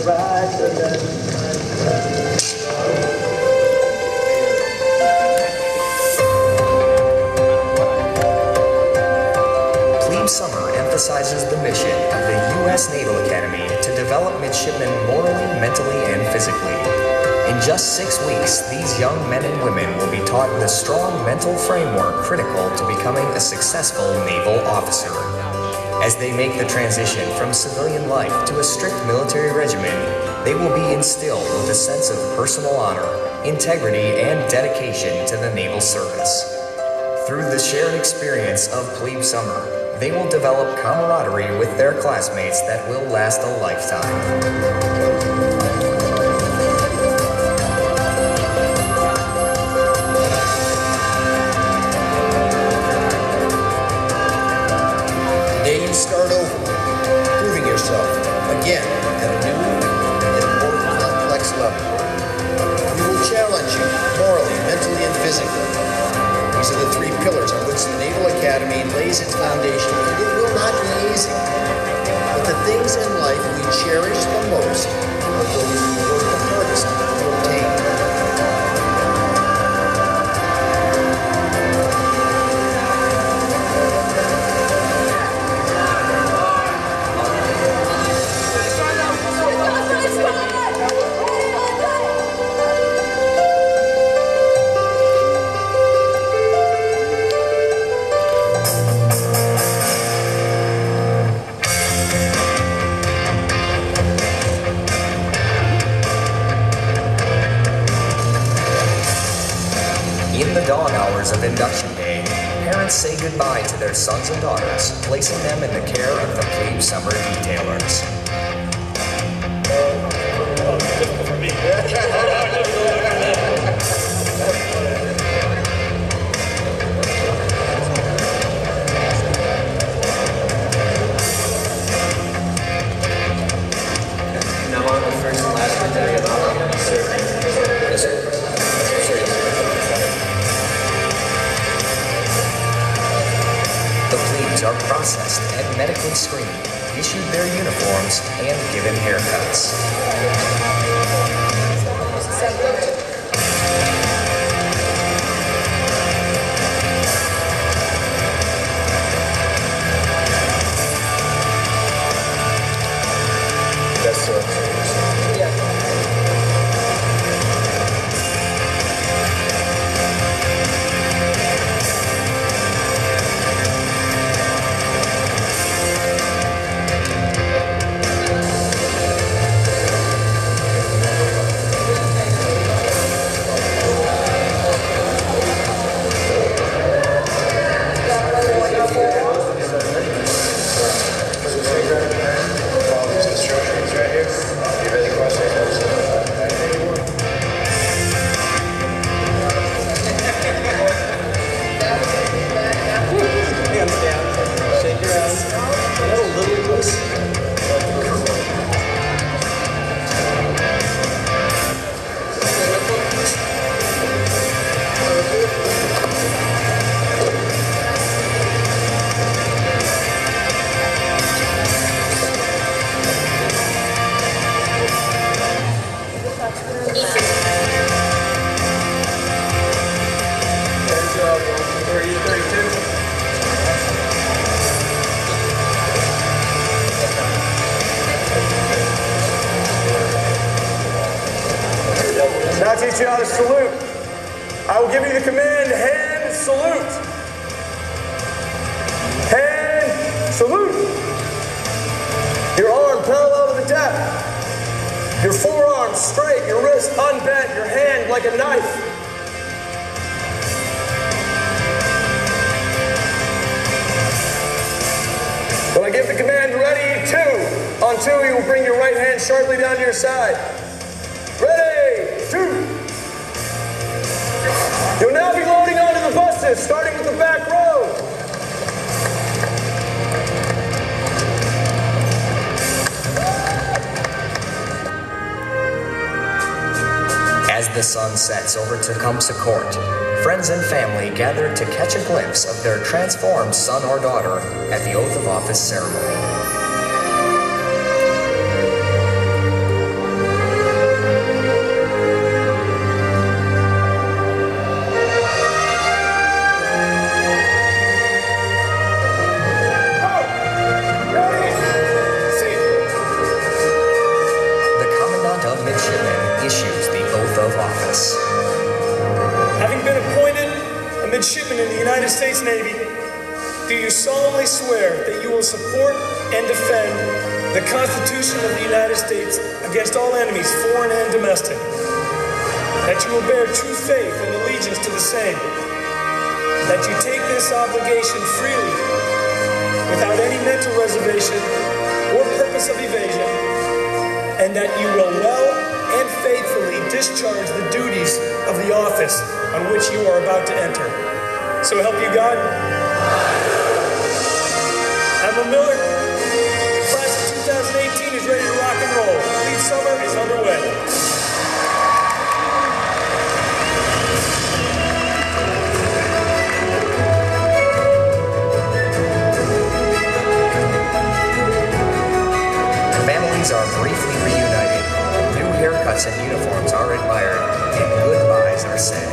right to left. Plebe Summer emphasizes the mission of the U.S. Naval Academy to develop midshipmen morally, mentally, and physically. In just 6 weeks, these young men and women will be taught the strong mental framework critical to becoming a successful naval officer. As they make the transition from civilian life to a strict military regimen, they will be instilled with a sense of personal honor, integrity, and dedication to the naval service. Through the shared experience of Plebe Summer, they will develop camaraderie with their classmates that will last a lifetime. Start over, proving yourself again at a new and more complex level. We will challenge you morally, mentally, and physically. These are the 3 pillars on which the Naval Academy lays its foundation, and it will not be easy. But the things in life we cherish the most are those we work the hardest to obtain. Of induction day, parents say goodbye to their sons and daughters, placing them in the care of the Plebe Summer detailers. Now on the first and last day of service. The plebes are processed and medically screened, issued their uniforms, and given haircuts. Now I teach you how to salute. I will give you the command, hand salute. Hand salute. Your arm parallel to the deck. Your forearm straight, your wrist unbent, your hand like a knife. When I give the command, ready, 2. On 2, you will bring your right hand sharply down to your side. Ready, 2. You'll now be loading onto the buses, starting with the back row. As the sun sets over Tecumseh Court, friends and family gather to catch a glimpse of their transformed son or daughter at the oath of office ceremony. midshipman issues the oath of office. Having been appointed a midshipman in the United States Navy, do you solemnly swear that you will support and defend the Constitution of the United States against all enemies, foreign and domestic, that you will bear true faith and allegiance to the same, that you take this obligation freely, without any mental reservation or purpose of evasion, and that you will well and faithfully discharge the duties of the office on which you are about to enter. So help you God. Admiral Miller, the class of 2018 is ready to rock and roll. Plebe Summer is underway. Families are briefly reunited, new haircuts and uniforms are admired, and goodbyes are said.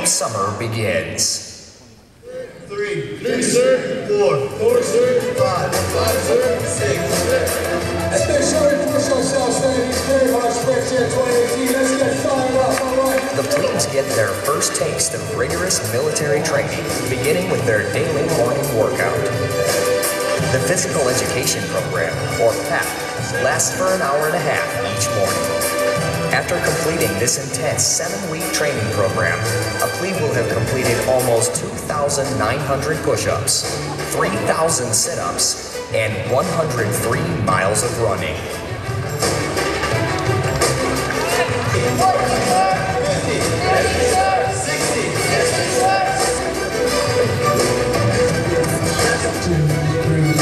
Summer begins. 3, sir. 4, sir. 5, sir. 6, sir. Let's make sure we push ourselves, ladies. Very much Spring Cheer 2018. Let's get fired up, all right? The plebes get their first taste of rigorous military training, beginning with their daily morning workout. The Physical Education Program, or PEP, lasts for an hour and a half each morning. After completing this intense 7-week training program, a plebe will have completed almost 2,900 push-ups, 3,000 sit-ups, and 103 miles of running. 2, 3.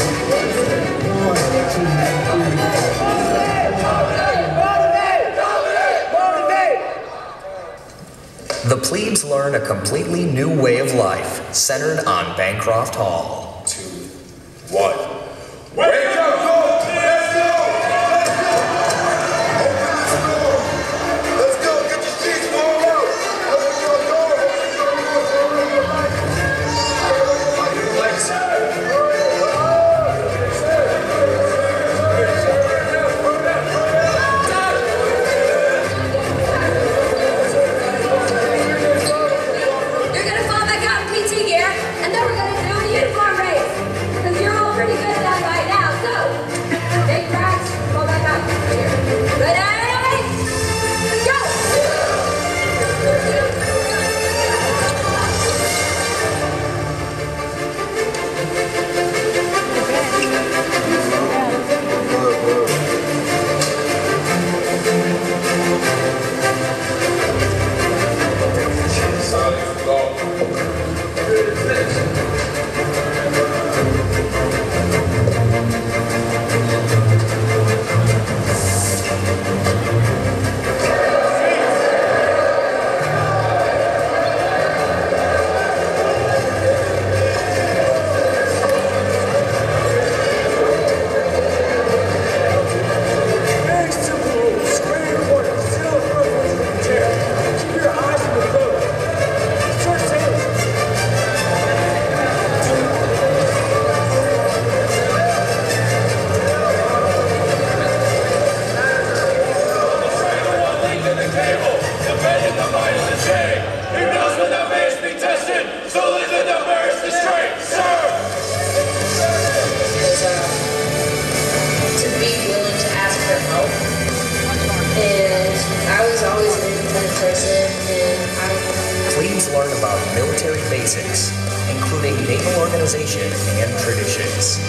The plebes learn a completely new way of life, centered on Bancroft Hall. 2, 1. Wake up, go! Let's go! Let's go! Get your seats, move out! Open your door! You're gonna fall back out in PT gear, and then we're gonna do a uniform race. Because you're all pretty good at that right now, so plebes learn about military basics, including naval organization and traditions.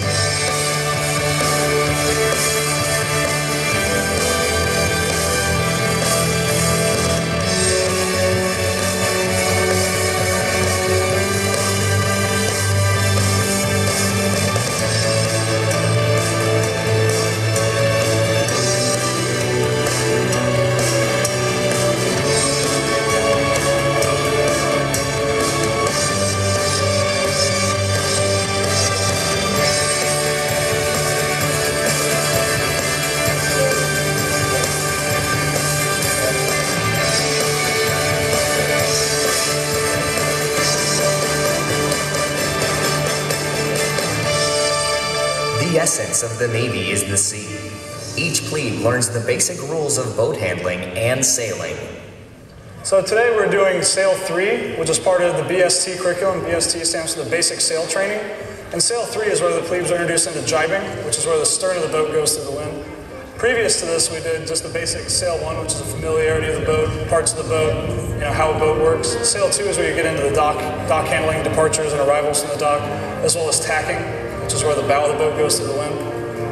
The essence of the Navy is the sea. Each plebe learns the basic rules of boat handling and sailing. So today we're doing Sail 3, which is part of the BST curriculum. BST stands for the Basic Sail Training. And Sail 3 is where the plebes are introduced into jibing, which is where the stern of the boat goes through the wind. Previous to this, we did just the basic Sail 1, which is the familiarity of the boat, parts of the boat, how a boat works. Sail 2 is where you get into the dock handling, departures and arrivals from the dock, as well as tacking, which is where the bow of the boat goes through the wind.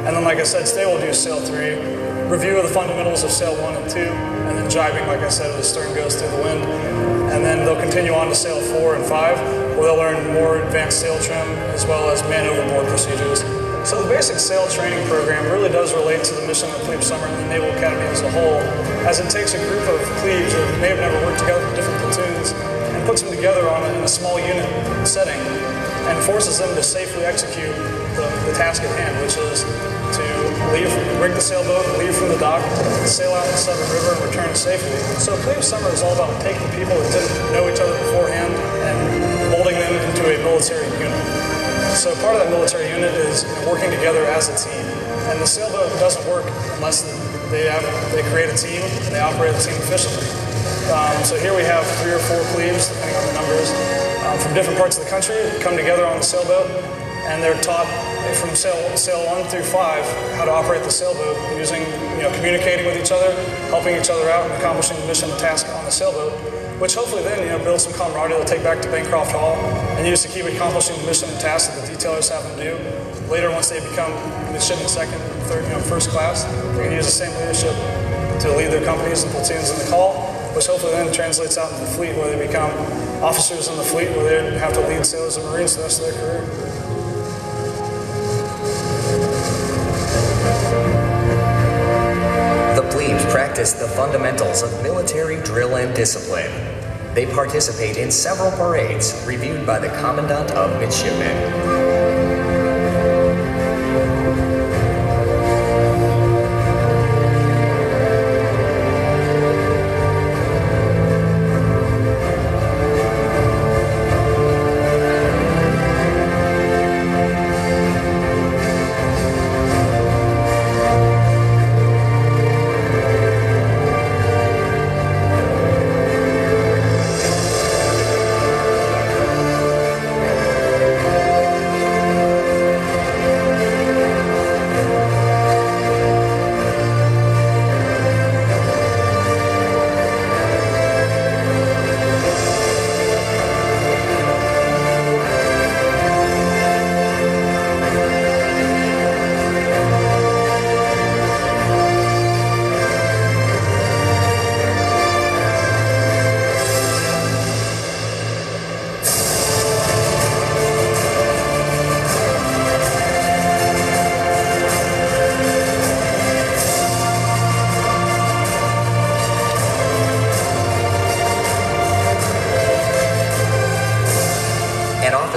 And then, like I said, today we'll do Sail 3, review of the fundamentals of Sail 1 and 2, and then jibing, like I said, where the stern goes through the wind. And then they'll continue on to Sail 4 and 5, where they'll learn more advanced sail trim, as well as man overboard procedures. So the basic sail training program really does relate to the mission of Plebe Summer and the Naval Academy as a whole, as it takes a group of plebes that may have never worked together from different platoons and puts them together in a small unit setting and forces them to safely execute the task at hand, which is to rig the sailboat, leave from the dock, sail out in the Southern River, and return safely. So Plebe Summer is all about taking people that didn't know each other beforehand and molding them into a military unit. So part of that military unit is working together as a team. And the sailboat doesn't work unless they create a team and they operate the team efficiently. So here we have 3 or 4 plebes, depending on the numbers, from different parts of the country come together on the sailboat, and they're taught from sail 1 through 5 how to operate the sailboat using, communicating with each other, helping each other out, and accomplishing the mission and task on the sailboat, which hopefully then, builds some camaraderie they'll take back to Bancroft Hall and use to keep accomplishing the mission and tasks that the detailers have them do. Later, once they become midshipmen second, third, first class, they can use the same leadership to lead their companies and platoons in the call, which hopefully then translates out into the fleet, where they become officers in the fleet, where they have to lead sailors and Marines the rest of their career. The plebes practice the fundamentals of military drill and discipline. They participate in several parades reviewed by the Commandant of Midshipmen.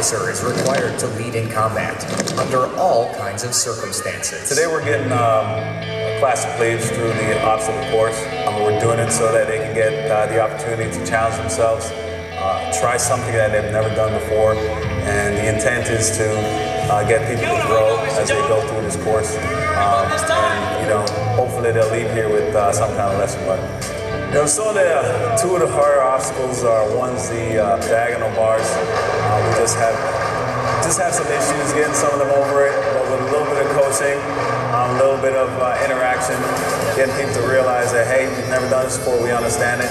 Is required to lead in combat under all kinds of circumstances. Today we're getting a class of plebes through the obstacle course. We're doing it so that they can get the opportunity to challenge themselves, try something that they've never done before, and the intent is to get people to grow as they go through this course. And hopefully they'll leave here with some kind of lesson learned. So two of the harder obstacles are one's the diagonal bars. We just have some issues getting some of them over it, but with a little bit of coaching, a little bit of interaction, getting people to realize that, hey, we've never done this before, we understand it,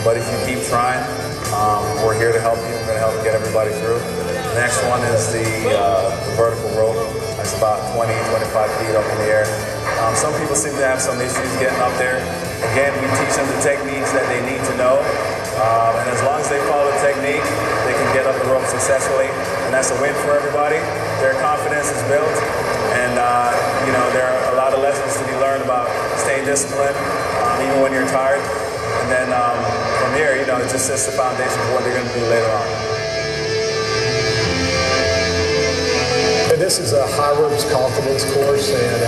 but if you keep trying, we're here here to help you. We're going to help get everybody through. The next one is the vertical rope. It's about 20, 25 feet up in the air. Some people seem to have some issues getting up there. Again, we teach them the techniques that they need to know. And as long as they follow the technique, they can get up the rope successfully. And that's a win for everybody. Their confidence is built. And, you know, there are a lot of lessons to be learned about staying disciplined, even when you're tired. And then from here, you know, it just sets the foundation for what they're going to do later on. This is a high ropes confidence course, and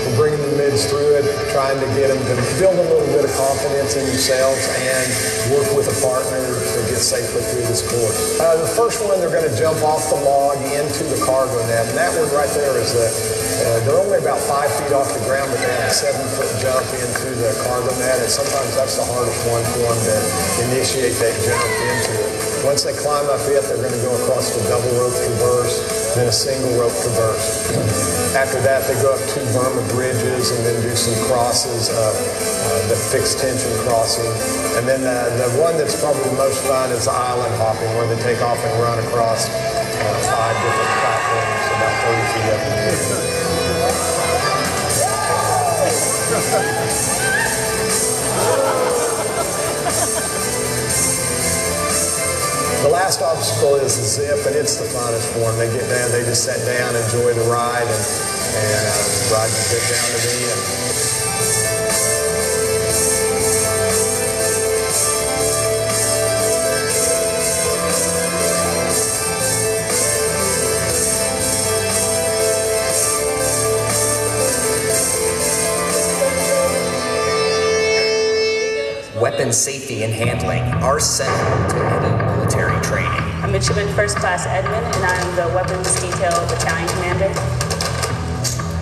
we're bringing the mids through it, trying to get them to build a little bit of confidence in themselves and work with a partner to get safely through this course. The first one, they're going to jump off the log into the cargo net, and that one right there is they're only about 5 feet off the ground, but they have a 7-foot jump into the cargo net, and sometimes that's the hardest one for them to initiate that jump into it. Once they climb up it, they're going to go across the double rope traverse, then a single rope traverse. After that, they go up 2 Burma bridges and then do some crosses, the fixed tension crossing. And then the one that's probably the most fun is island hopping, where they take off and run across 5 different platforms, about 30 feet up in the air. The last obstacle is the zip, and it's the funnest for them. They get down, they just sit down, enjoy the ride, and ride the zip down to the end. Weapon safety and handling are central to any military training. I'm Midshipman First Class Edmund, and I'm the Weapons Detail Battalion Commander.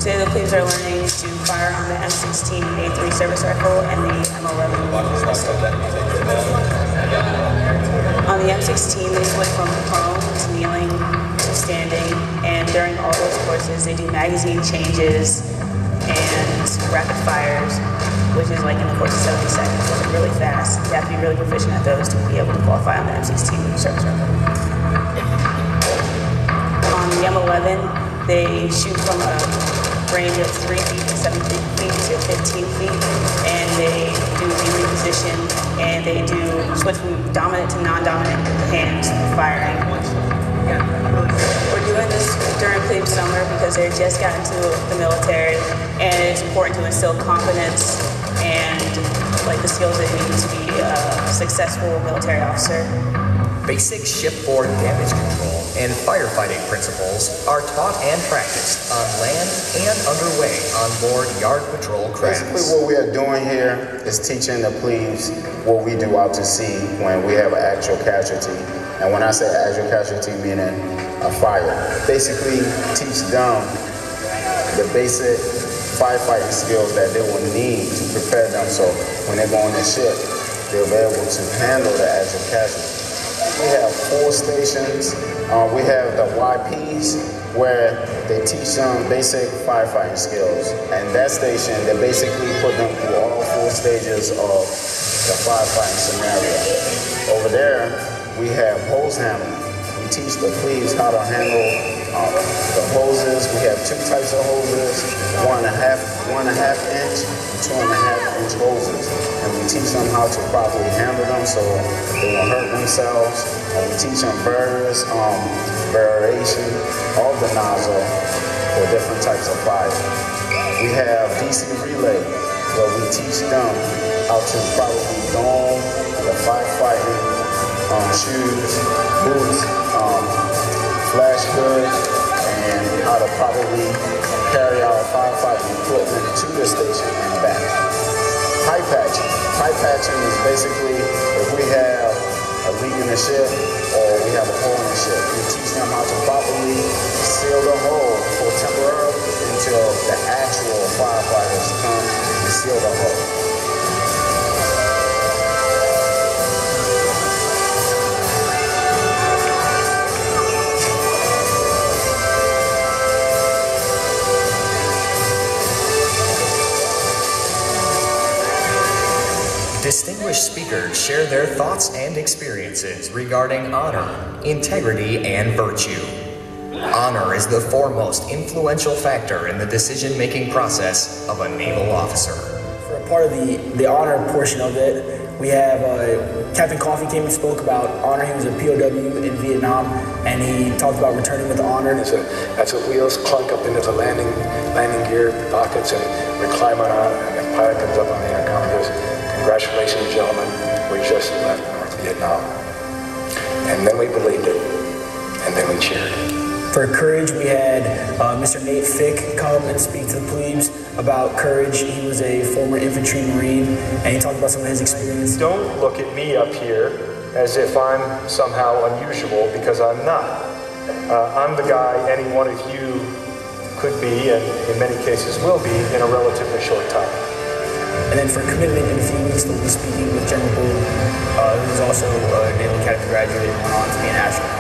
Today the plebes are learning to fire on the M16A3 service rifle and the M11. On the M16, they switch from prone to kneeling to standing, and during all those courses, they do magazine changes and rapid fires, which is like in the course of 70 seconds, which is really fast. You have to be really proficient at those to be able to qualify on the M16 service rifle. On the M11, they shoot from a range of 3 feet to 7 feet to 15 feet, and they do reposition, and they do switch from dominant to non-dominant hand firing. We're doing this during Plebe Summer because they just got into the military, and it's important to instill confidence and like the skills they need to be a successful military officer. Basic shipboard damage control and firefighting principles are taught and practiced on land and underway on board yard patrol crafts. Basically what we are doing here is teaching the plebes what we do out to sea when we have an actual casualty. And when I say actual casualty, meaning a fire. Basically teach them the basic firefighting skills that they will need to prepare them so when they go on the ship, they'll be able to handle the actual casualty. We have 4 stations. We have the YPs where they teach them basic firefighting skills. And that station, they basically put them through all 4 stages of the firefighting scenario. Over there, we have hose handling. We teach the plebes how to handle the hoses. We have 2 types of hoses, 1.5 inch and 2.5 inch hoses. And we teach them how to properly handle them so they won't hurt themselves. And we teach them various variation of the nozzle for different types of fire. We have DC relay where we teach them how to properly don the firefighting shoes, boots, flash hood, and how to properly carry our firefighting equipment to the station and back. Pipe patching. Pipe patching is basically if we have a leak in the ship or we have a hole in the ship, we teach them how to properly seal the hole for temporarily until the actual firefighters come and seal the hole. Distinguished speakers speakers share their thoughts and experiences regarding honor, integrity, and virtue. Honor is the foremost influential factor in the decision-making process of a naval officer. For a part of the honor portion of it, we have Captain Coffee came and spoke about honor. He was a POW in Vietnam, and he talked about returning with honor. As the wheels clunk up into the landing gear pockets, and we climb on, and the pilot comes up on the intercom and goes, "Congratulations, gentlemen, we just left North Vietnam." And then we believed it, and then we cheered. For courage, we had Mr. Nate Fick come and speak to the plebes about courage. He was a former infantry Marine, and he talked about some of his experience. Don't look at me up here as if I'm somehow unusual, because I'm not. I'm the guy any one of you could be, and in many cases will be, in a relatively short time. And then for commitment, in a few weeks, they'll be speaking with General Bull, who's also a Naval Academy graduate and went on to be an astronaut.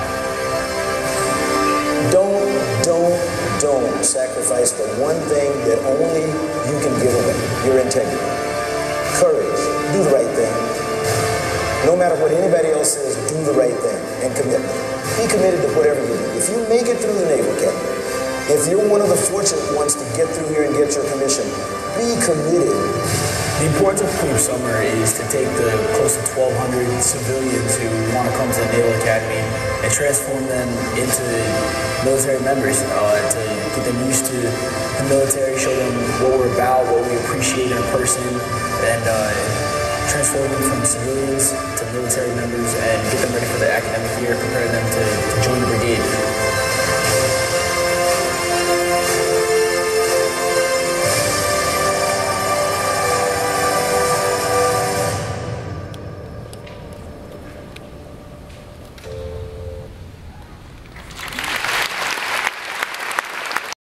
Don't sacrifice the one thing that only you can give away, your integrity. Courage, do the right thing. No matter what anybody else says, do the right thing. And commitment. Be committed to whatever you do. If you make it through the Naval Academy, if you're one of the fortunate ones to get through here and get your commission, be committed. The importance of Plebe Summer is to take the close to 1,200 civilians who want to come to the Naval Academy and transform them into military members, to get them used to the military, show them what we're about, what we appreciate in a person, and transform them from civilians to military members and get them ready for the